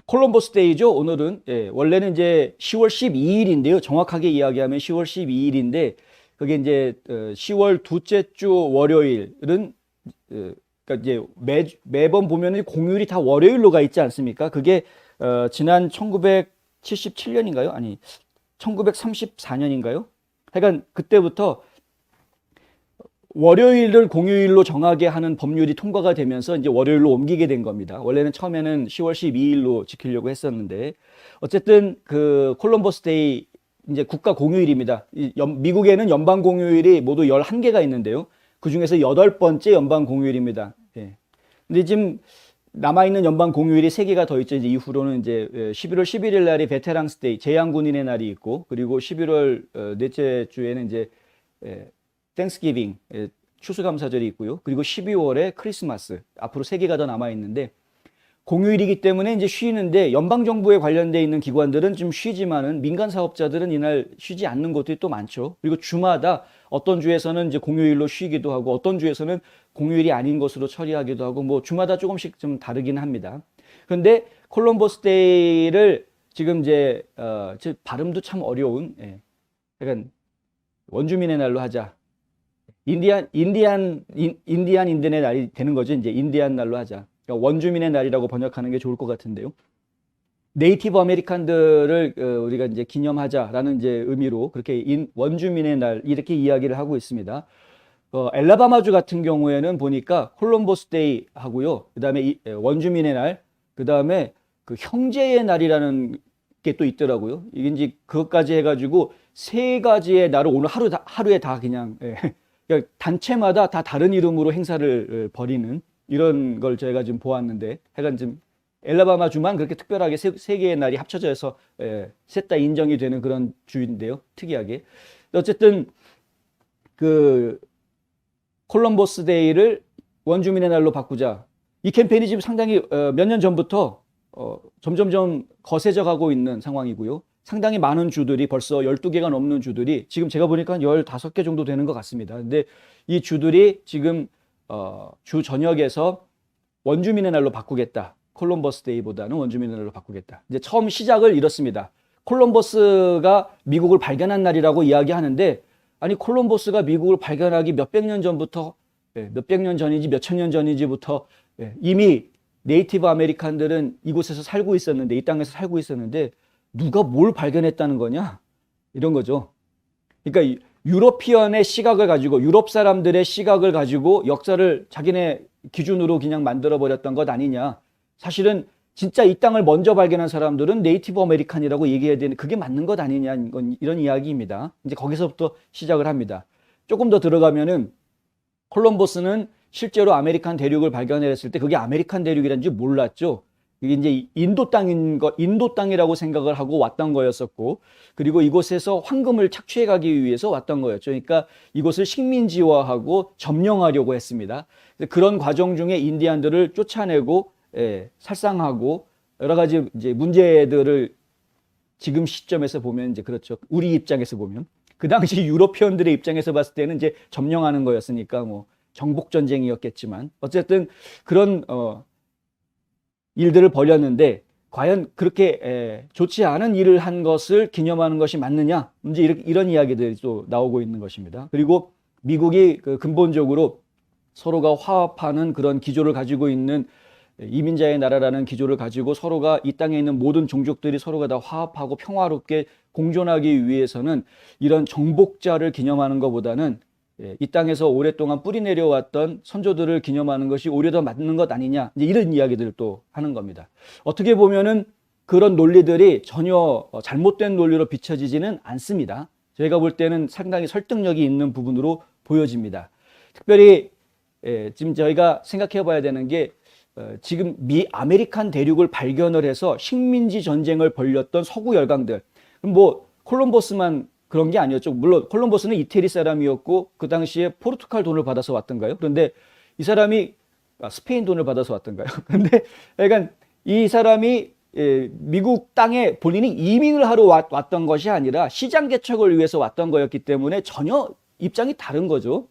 콜럼버스 데이죠. 오늘은 원래는 이제 10월 12일인데요. 정확하게 이야기하면 10월 12일인데 그게 이제 10월 둘째 주 월요일은 그러니까 이제 매번 보면은 공휴일이 다 월요일로 가 있지 않습니까? 그게 지난 1977년인가요? 아니 1934년인가요? 하여간 그때부터 월요일을 공휴일로 정하게 하는 법률이 통과가 되면서 이제 월요일로 옮기게 된 겁니다. 원래는 처음에는 10월 12일로 지키려고 했었는데 어쨌든 그 콜럼버스 데이 이제 국가 공휴일입니다. 미국에는 연방 공휴일이 모두 11개가 있는데요. 그 중에서 8번째 연방 공휴일입니다. 예. 근데 지금 남아있는 연방 공휴일이 3개가 더 있죠. 이제 이후로는 이제 11월 11일 날이 베테랑스 데이, 제향군인의 날이 있고, 그리고 11월 넷째 주에는 이제 땡스기빙, 추수감사절이 있고요. 그리고 12월에 크리스마스, 앞으로 3개가 더 남아있는데, 공휴일이기 때문에 이제 쉬는데, 연방정부에 관련되어 있는 기관들은 좀 쉬지만은, 민간 사업자들은 이날 쉬지 않는 곳들이 또 많죠. 그리고 주마다 어떤 주에서는 이제 공휴일로 쉬기도 하고, 어떤 주에서는 공휴일이 아닌 것으로 처리하기도 하고, 뭐 주마다 조금씩 좀 다르긴 합니다. 그런데 콜럼버스 데이를 지금 이제, 발음도 참 어려운, 약간 원주민의 날로 하자. 인디안인들의 날이 되는 거죠. 이제 인디안 날로 하자. 그러니까 원주민의 날이라고 번역하는 게 좋을 것 같은데요. 네이티브 아메리칸들을 우리가 이제 기념하자라는 이제 의미로 그렇게 원주민의 날 이렇게 이야기를 하고 있습니다. 엘라바마주 같은 경우에는 보니까 콜럼버스 데이 하고요. 그다음에 원주민의 날, 그다음에 그 형제의 날이라는 게 또 있더라고요. 이게 이제 그것까지 해가지고 3가지의 날을 오늘 하루에 다 그냥 그러니까 단체마다 다 다른 이름으로 행사를 벌이는 이런 걸 저희가 지금 보았는데, 하여간 좀 엘라바마주만 그렇게 특별하게 3개의 날이 합쳐져서 셋 다 인정이 되는 그런 주인데요. 특이하게. 어쨌든 그 콜럼버스 데이를 원주민의 날로 바꾸자. 이 캠페인이 지금 상당히 몇 년 전부터 점점점 거세져 가고 있는 상황이고요. 상당히 많은 주들이 벌써 12개가 넘는 주들이 지금 제가 보니까 한 15개 정도 되는 것 같습니다. 근데 이 주들이 지금 주 전역에서 원주민의 날로 바꾸겠다. 콜럼버스 데이보다는 원주민의 날로 바꾸겠다. 이제 처음 시작을 이렇습니다. 콜럼버스가 미국을 발견한 날이라고 이야기하는데, 아니 콜럼버스가 미국을 발견하기 몇백 년 전부터, 몇백 년 전인지 몇천 년 전인지부터 이미 네이티브 아메리칸들은 이곳에서 살고 있었는데, 이 땅에서 살고 있었는데 누가 뭘 발견했다는 거냐? 이런 거죠. 그러니까 유러피언의 시각을 가지고, 유럽 사람들의 시각을 가지고 역사를 자기네 기준으로 그냥 만들어 버렸던 것 아니냐. 사실은 진짜 이 땅을 먼저 발견한 사람들은 네이티브 아메리칸이라고 얘기해야 되는, 그게 맞는 것 아니냐, 이런 이야기입니다. 이제 거기서부터 시작을 합니다. 조금 더 들어가면은 콜럼버스는 실제로 아메리칸 대륙을 발견했을 때 그게 아메리칸 대륙이라는 줄 몰랐죠. 이게 이제 인도 땅이라고 생각을 하고 왔던 거였었고, 그리고 이곳에서 황금을 착취해 가기 위해서 왔던 거였죠. 그러니까 이곳을 식민지화하고 점령하려고 했습니다. 그런 과정 중에 인디안들을 쫓아내고, 살상하고, 여러 가지 이제 문제들을 지금 시점에서 보면 이제 그렇죠. 우리 입장에서 보면. 그 당시 유로피언들의 입장에서 봤을 때는 이제 점령하는 거였으니까 뭐 정복 전쟁이었겠지만, 어쨌든 그런, 일들을 벌였는데 과연 그렇게 좋지 않은 일을 한 것을 기념하는 것이 맞느냐, 이제 이런 이야기들이 또 나오고 있는 것입니다. 그리고 미국이 근본적으로 서로가 화합하는 그런 기조를 가지고 있는 이민자의 나라라는 기조를 가지고 서로가 이 땅에 있는 모든 종족들이 서로가 다 화합하고 평화롭게 공존하기 위해서는 이런 정복자를 기념하는 것보다는 이 땅에서 오랫동안 뿌리 내려왔던 선조들을 기념하는 것이 오히려 더 맞는 것 아니냐, 이제 이런 이야기들을 또 하는 겁니다. 어떻게 보면은 그런 논리들이 전혀 잘못된 논리로 비춰지지는 않습니다. 저희가 볼 때는 상당히 설득력이 있는 부분으로 보여집니다. 특별히 지금 저희가 생각해 봐야 되는 게, 지금 아메리칸 대륙을 발견을 해서 식민지 전쟁을 벌였던 서구 열강들, 뭐 콜럼버스만 그런 게 아니었죠. 물론 콜럼버스는 이태리 사람이었고 그 당시에 포르투갈 돈을 받아서 왔던가요? 그런데 이 사람이 스페인 돈을 받아서 왔던가요? 그런데 약간 이 사람이 미국 땅에 본인이 이민을 하러 왔던 것이 아니라 시장 개척을 위해서 왔던 거였기 때문에 전혀 입장이 다른 거죠.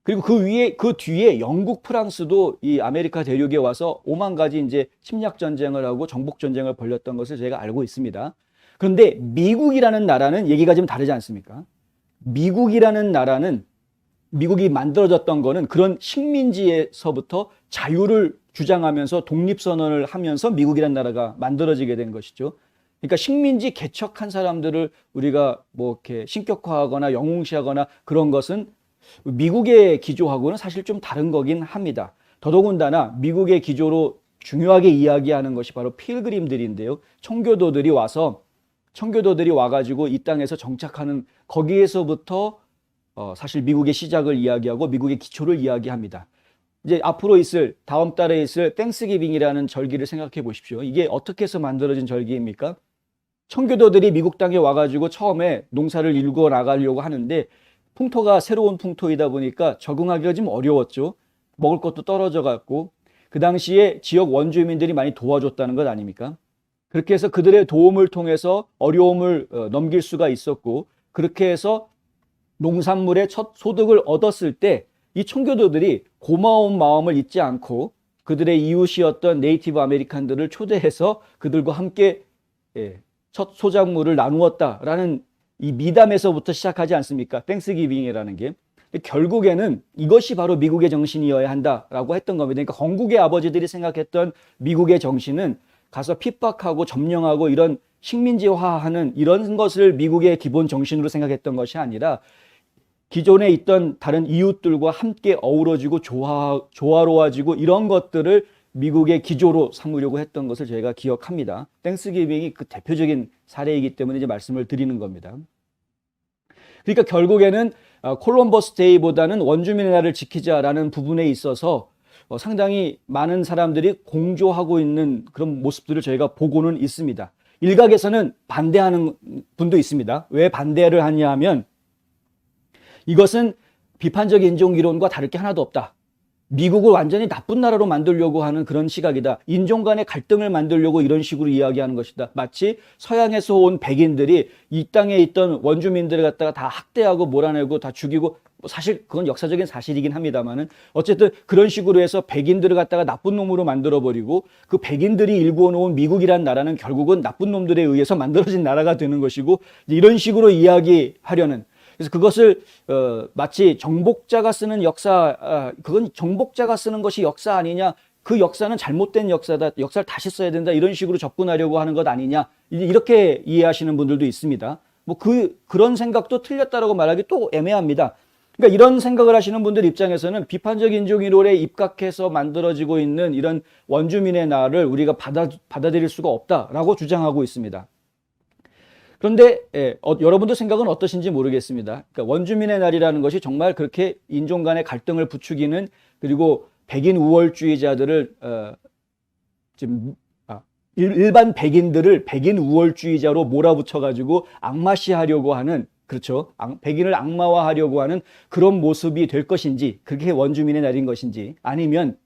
그리고 그 뒤에 영국, 프랑스도 이 아메리카 대륙에 와서 오만 가지 이제 침략 전쟁을 하고 정복 전쟁을 벌였던 것을 저희가 알고 있습니다. 그런데 미국이라는 나라는 얘기가 좀 다르지 않습니까? 미국이라는 나라는 미국이 만들어졌던 거는 그런 식민지에서부터 자유를 주장하면서 독립선언을 하면서 미국이라는 나라가 만들어지게 된 것이죠. 그러니까 식민지 개척한 사람들을 우리가 뭐 이렇게 신격화하거나 영웅시하거나 그런 것은 미국의 기조하고는 사실 좀 다른 거긴 합니다. 더더군다나 미국의 기조로 중요하게 이야기하는 것이 바로 필그림들인데요. 청교도들이 와가지고 이 땅에서 정착하는 거기에서부터 사실 미국의 시작을 이야기하고 미국의 기초를 이야기합니다. 이제 앞으로 다음 달에 있을 땡스기빙이라는 절기를 생각해 보십시오. 이게 어떻게 해서 만들어진 절기입니까? 청교도들이 미국 땅에 와가지고 처음에 농사를 일구어 나가려고 하는데 새로운 풍토이다 보니까 적응하기가 좀 어려웠죠. 먹을 것도 떨어져 갖고 그 당시에 지역 원주민들이 많이 도와줬다는 것 아닙니까? 그렇게 해서 그들의 도움을 통해서 어려움을 넘길 수가 있었고 그렇게 해서 농산물의 첫 소득을 얻었을 때 이 청교도들이 고마운 마음을 잊지 않고 그들의 이웃이었던 네이티브 아메리칸들을 초대해서 그들과 함께 첫 소작물을 나누었다라는 이 미담에서부터 시작하지 않습니까? 땡스기빙이라는 게. 결국에는 이것이 바로 미국의 정신이어야 한다라고 했던 겁니다. 그러니까 건국의 아버지들이 생각했던 미국의 정신은 가서 핍박하고 점령하고 이런 식민지화하는 이런 것을 미국의 기본 정신으로 생각했던 것이 아니라 기존에 있던 다른 이웃들과 함께 어우러지고 조화로워지고 이런 것들을 미국의 기조로 삼으려고 했던 것을 저희가 기억합니다. 땡스기빙이 그 대표적인 사례이기 때문에 이제 말씀을 드리는 겁니다. 그러니까 결국에는 콜럼버스 데이보다는 원주민의 날을 지키자라는 부분에 있어서 상당히 많은 사람들이 공조하고 있는 그런 모습들을 저희가 보고는 있습니다. 일각에서는 반대하는 분도 있습니다. 왜 반대를 하냐 하면 이것은 비판적 인종 이론과 다를 게 하나도 없다. 미국을 완전히 나쁜 나라로 만들려고 하는 그런 시각이다. 인종 간의 갈등을 만들려고 이런 식으로 이야기하는 것이다. 마치 서양에서 온 백인들이 이 땅에 있던 원주민들을 갖다가 다 학대하고 몰아내고 다 죽이고 사실 그건 역사적인 사실이긴 합니다만은 어쨌든 그런 식으로 해서 백인들을 갖다가 나쁜 놈으로 만들어버리고 그 백인들이 일구어 놓은 미국이란 나라는 결국은 나쁜 놈들에 의해서 만들어진 나라가 되는 것이고 이런 식으로 이야기하려는 그래서 그것을 마치 정복자가 쓰는 그건 정복자가 쓰는 것이 역사 아니냐, 그 역사는 잘못된 역사다, 역사를 다시 써야 된다 이런 식으로 접근하려고 하는 것 아니냐 이렇게 이해하시는 분들도 있습니다. 뭐 그런 생각도 틀렸다라고 말하기 또 애매합니다. 그러니까 이런 생각을 하시는 분들 입장에서는 비판적 인종 이론에 입각해서 만들어지고 있는 이런 원주민의 날을 우리가 받아들일 수가 없다라고 주장하고 있습니다. 그런데 여러분들 생각은 어떠신지 모르겠습니다. 그러니까 원주민의 날이라는 것이 정말 그렇게 인종 간의 갈등을 부추기는 그리고 백인 우월주의자들을 일반 백인들을 백인 우월주의자로 몰아붙여가지고 악마시하려고 하는 그렇죠. 백인을 악마화하려고 하는 그런 모습이 될 것인지 그게 원주민의 날인 것인지 아니면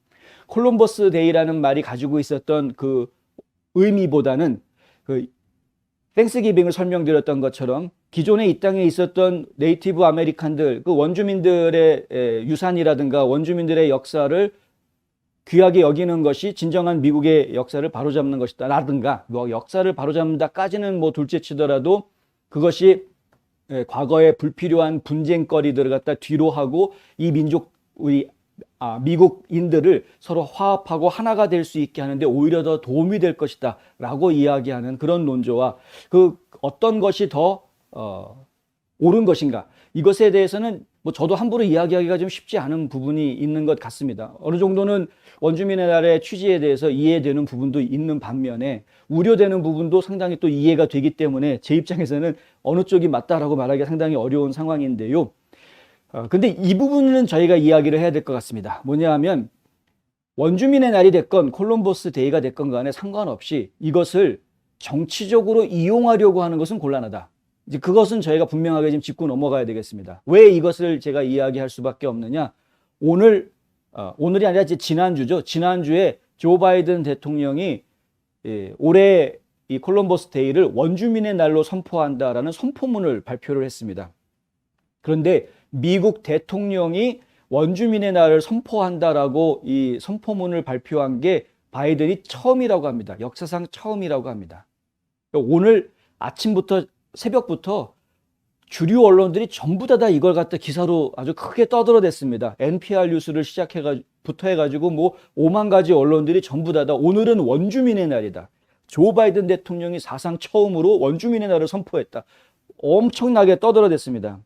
콜럼버스 데이라는 말이 가지고 있었던 그 의미보다는 땡스기빙을 설명드렸던 것처럼 기존에 이 땅에 있었던 네이티브 아메리칸들, 그 원주민들의 유산이라든가 원주민들의 역사를 귀하게 여기는 것이 진정한 미국의 역사를 바로잡는 것이다 라든가 뭐 역사를 바로잡는다까지는 뭐 둘째치더라도 그것이 과거에 불필요한 분쟁거리들을 갖다 뒤로 하고 이 미국인들을 서로 화합하고 하나가 될 수 있게 하는데 오히려 더 도움이 될 것이다 라고 이야기하는 그런 논조와 그 어떤 것이 더 옳은 것인가 이것에 대해서는 뭐 저도 함부로 이야기하기가 좀 쉽지 않은 부분이 있는 것 같습니다. 어느 정도는 원주민의 날의 취지에 대해서 이해되는 부분도 있는 반면에 우려되는 부분도 상당히 또 이해가 되기 때문에 제 입장에서는 어느 쪽이 맞다라고 말하기가 상당히 어려운 상황인데요. 근데 이 부분은 저희가 이야기를 해야 될 것 같습니다. 뭐냐 하면 원주민의 날이 됐건 콜럼버스 데이가 됐건 간에 상관없이 이것을 정치적으로 이용하려고 하는 것은 곤란하다. 이제 그것은 저희가 분명하게 지금 짚고 넘어가야 되겠습니다. 왜 이것을 제가 이야기할 수밖에 없느냐? 오늘이 아니라 지난주죠. 지난주에 조 바이든 대통령이 올해 이 콜럼버스 데이를 원주민의 날로 선포한다라는 선포문을 발표를 했습니다. 그런데 미국 대통령이 원주민의 날을 선포한다라고 이 선포문을 발표한 게 바이든이 처음이라고 합니다. 역사상 처음이라고 합니다. 오늘 아침부터 새벽부터 주류 언론들이 전부 다 이걸 갖다 기사로 아주 크게 떠들어댔습니다. NPR 뉴스를 부터 해가지고 뭐 5만 가지 언론들이 전부 다 오늘은 원주민의 날이다. 조 바이든 대통령이 사상 처음으로 원주민의 날을 선포했다. 엄청나게 떠들어댔습니다.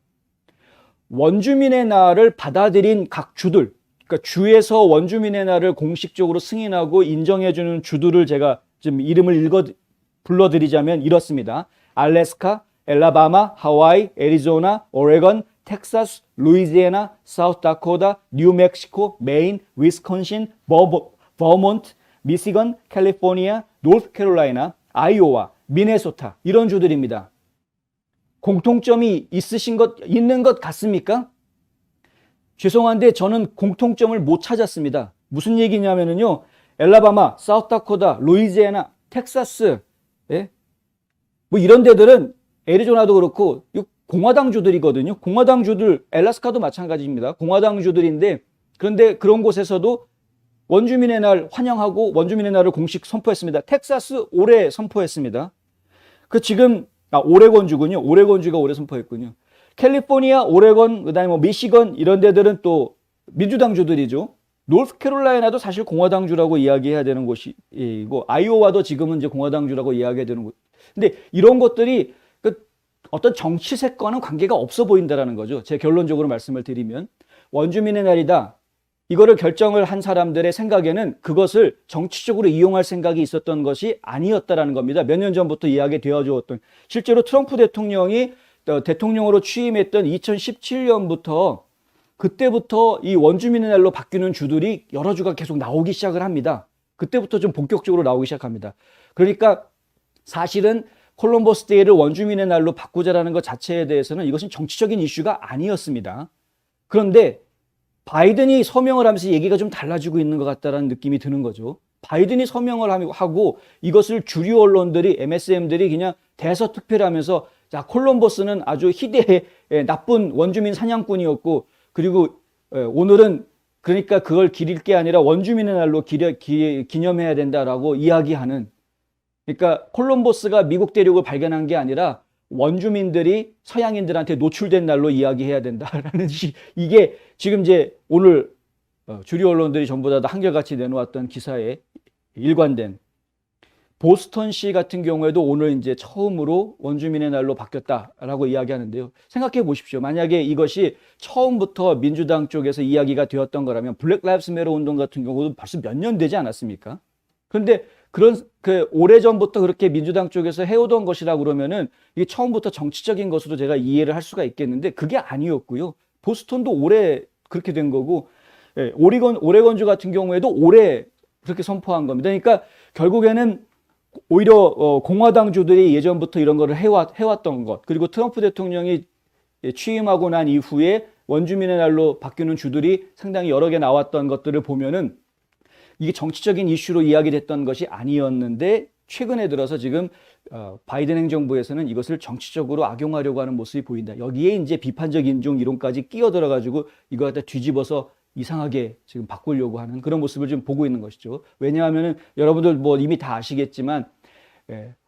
원주민의 날을 받아들인 각 주들, 그러니까 주에서 원주민의 날을 공식적으로 승인하고 인정해주는 주들을 제가 좀 이름을 불러드리자면 이렇습니다. 알래스카, 엘라바마, 하와이, 애리조나, 오레건, 텍사스, 루이지애나, 사우스다코타, 뉴멕시코, 메인, 위스콘신, 버몬트, 미시건, 캘리포니아, 노스캐롤라이나, 아이오와, 미네소타 이런 주들입니다. 공통점이 있는 것 같습니까? 죄송한데 저는 공통점을 못 찾았습니다. 무슨 얘기냐면요. 엘라바마, 사우스다코타, 루이지애나, 텍사스, 예? 뭐 이런 데들은 애리조나도 그렇고 공화당 주들이거든요. 공화당 주들, 알래스카도 마찬가지입니다. 공화당 주들인데 그런데 그런 곳에서도 원주민의 날 환영하고 원주민의 날을 공식 선포했습니다. 텍사스 올해 선포했습니다. 지금 오레곤주군요. 오레곤주가 올해 선포했군요. 캘리포니아, 오레곤, 그다음에 뭐 미시건 이런 데들은 또 민주당 주들이죠. 노스캐롤라이나도 사실 공화당주라고 이야기해야 되는 곳이고 아이오와도 지금은 이제 공화당주라고 이야기해야 되는 곳. 근데 이런 것들이 어떤 정치색과는 관계가 없어 보인다라는 거죠. 제 결론적으로 말씀을 드리면 원주민의 날이다. 이거를 결정을 한 사람들의 생각에는 그것을 정치적으로 이용할 생각이 있었던 것이 아니었다라는 겁니다. 몇 년 전부터 이야기 되어 주었던 실제로 트럼프 대통령이 대통령으로 취임했던 2017년부터 그때부터 이 원주민의 날로 바뀌는 주들이 여러 주가 계속 나오기 시작을 합니다. 그때부터 좀 본격적으로 나오기 시작합니다. 그러니까 사실은 콜럼버스 데이를 원주민의 날로 바꾸자라는 것 자체에 대해서는 이것은 정치적인 이슈가 아니었습니다. 그런데 바이든이 서명을 하면서 얘기가 좀 달라지고 있는 것 같다는 느낌이 드는 거죠. 바이든이 서명을 하고 이것을 주류 언론들이 MSM들이 그냥 대서특필하면서 자, 콜럼버스는 아주 희대의 나쁜 원주민 사냥꾼이었고 그리고 오늘은 그러니까 그걸 기릴 게 아니라 원주민의 날로 기념해야 된다라고 이야기하는, 그러니까 콜럼버스가 미국 대륙을 발견한 게 아니라 원주민들이 서양인들한테 노출된 날로 이야기해야 된다라는 이게 지금 이제 오늘 주류 언론들이 전부 다 한결같이 내놓았던 기사에 일관된, 보스턴시 같은 경우에도 오늘 이제 처음으로 원주민의 날로 바뀌었다라고 이야기하는데요. 생각해 보십시오. 만약에 이것이 처음부터 민주당 쪽에서 이야기가 되었던 거라면 블랙 라이브스 매터 운동 같은 경우도 벌써 몇 년 되지 않았습니까? 그런데 오래전부터 그렇게 민주당 쪽에서 해오던 것이라 그러면은 이게 처음부터 정치적인 것으로 제가 이해를 할 수가 있겠는데 그게 아니었고요. 보스턴도 올해 그렇게 된 거고, 오레건주 같은 경우에도 올해 그렇게 선포한 겁니다. 그러니까 결국에는 오히려 공화당주들이 예전부터 이런 거를 해왔던 것, 그리고 트럼프 대통령이 취임하고 난 이후에 원주민의 날로 바뀌는 주들이 상당히 여러 개 나왔던 것들을 보면은 이게 정치적인 이슈로 이야기됐던 것이 아니었는데 최근에 들어서 지금 바이든 행정부에서는 이것을 정치적으로 악용하려고 하는 모습이 보인다. 여기에 이제 비판적 인종 이론까지 끼어들어 가지고 이거 갖다 뒤집어서 이상하게 지금 바꾸려고 하는 그런 모습을 좀 보고 있는 것이죠. 왜냐하면은 여러분들 뭐 이미 다 아시겠지만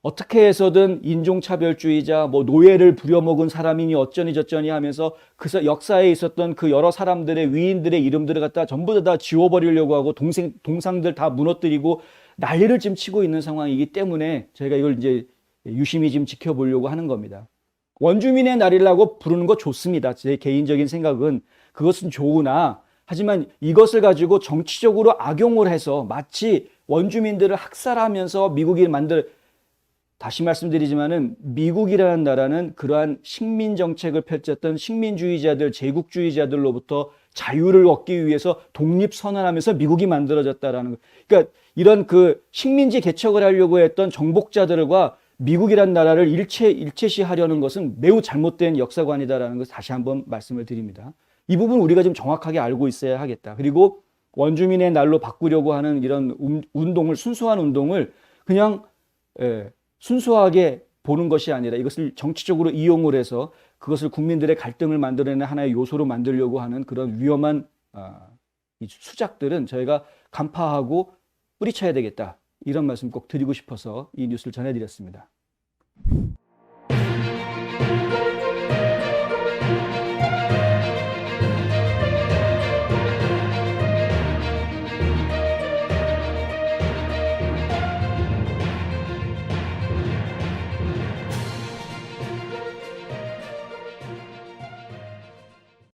어떻게 해서든 인종차별주의자, 뭐 노예를 부려먹은 사람이니 어쩌니 저쩌니 하면서 그 역사에 있었던 그 여러 사람들의 위인들의 이름들을 갖다 전부 다 지워버리려고 하고 동상들 다 무너뜨리고 난리를 지금 치고 있는 상황이기 때문에 저희가 이걸 이제 유심히 지금 지켜보려고 하는 겁니다. 원주민의 날이라고 부르는 거 좋습니다. 제 개인적인 생각은 그것은 좋으나, 하지만 이것을 가지고 정치적으로 악용을 해서 마치 원주민들을 학살하면서 다시 말씀드리지만은 미국이라는 나라는 그러한 식민 정책을 펼쳤던 식민주의자들, 제국주의자들로부터 자유를 얻기 위해서 독립선언하면서 미국이 만들어졌다라는 거. 그러니까 이런 그 식민지 개척을 하려고 했던 정복자들과 미국이라는 나라를 일체시하려는 것은 매우 잘못된 역사관이다라는 것을 다시 한번 말씀을 드립니다. 이 부분 우리가 좀 정확하게 알고 있어야 하겠다. 그리고 원주민의 날로 바꾸려고 하는 이런 운동을, 순수한 운동을 그냥 순수하게 보는 것이 아니라 이것을 정치적으로 이용을 해서 그것을 국민들의 갈등을 만들어내는 하나의 요소로 만들려고 하는 그런 위험한 이 수작들은 저희가 간파하고 뿌리쳐야 되겠다. 이런 말씀 꼭 드리고 싶어서 이 뉴스를 전해드렸습니다.